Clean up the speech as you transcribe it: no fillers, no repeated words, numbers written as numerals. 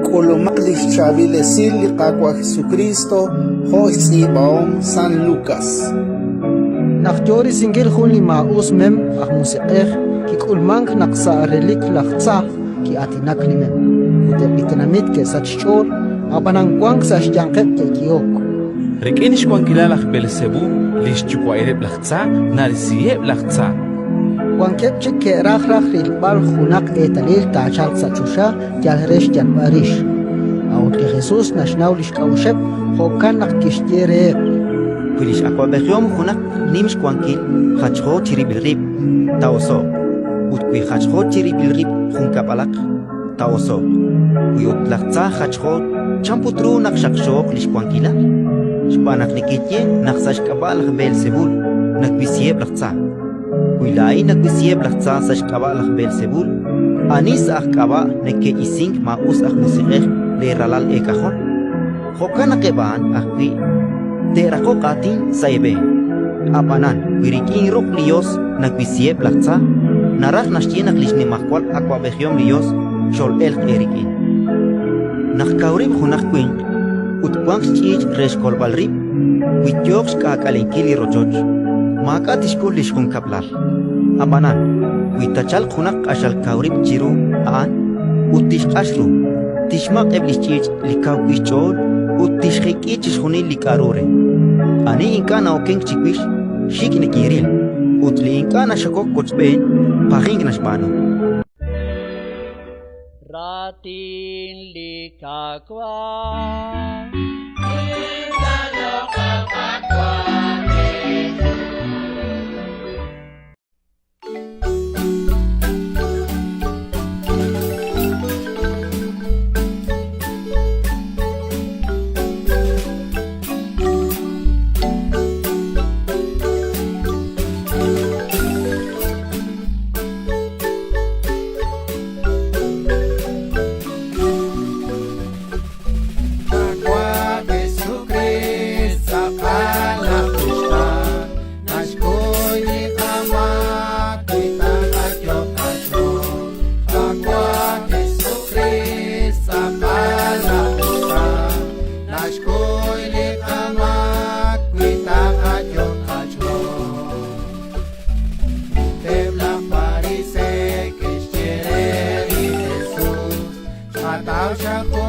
Colomadis chavilesil liqaqua Jesucristo, José Baom San Lucas. Nakjori singil huli maus mem ak musiqer ki kulmang naksa relik laktsa ki atinak limem. Ute bitinamit ke sachchor abanang kwang sa sjanqet ke kiok. Rekenish kwang kilalak belsebu lish chukwa ereb laktsa narisieb laktsa. Kwang kepchik ke rakh rilbal khunak etalil tachal sachusha jalresh janbarish. Aut ke Jesus nashnaw lish kaushep hokan nakishjere. Kulish akwa bekhom khunak nimsh kwankil khachho chiri bilrib taoso utkwi khachho chiri bilrib khunkapalak taoso uyot laktsa khachho champutru nakshakshok lish kwankila shpanak nikitye naksash kabal khbel sebul nakbisieb laktsa kuilai nakbisieb laktsa sash kabal khbel sebul anis akaba nekke ising maus ak musiqeh le ralal ekahon khokana keban akwi Terako katin saibe apanan wirikin rok lios nagbisieb laktsa narak nashtinak lishni makwal akwa begiom lios shol el erikin nakkaurib hunak queen utkwang chich resh kolbalrib wityoks ka kalinkili rochoch maka tishkol lishkun kaplal apanan witachal hunak ashal kaurib chiru aan utish ashru tishmak eblis chich likaw kichol utishkikichis hunil likarure ani inkana okeng chikwish shikne kiril utli inkana shakok kochben paging nashbano ratin likakwa Tao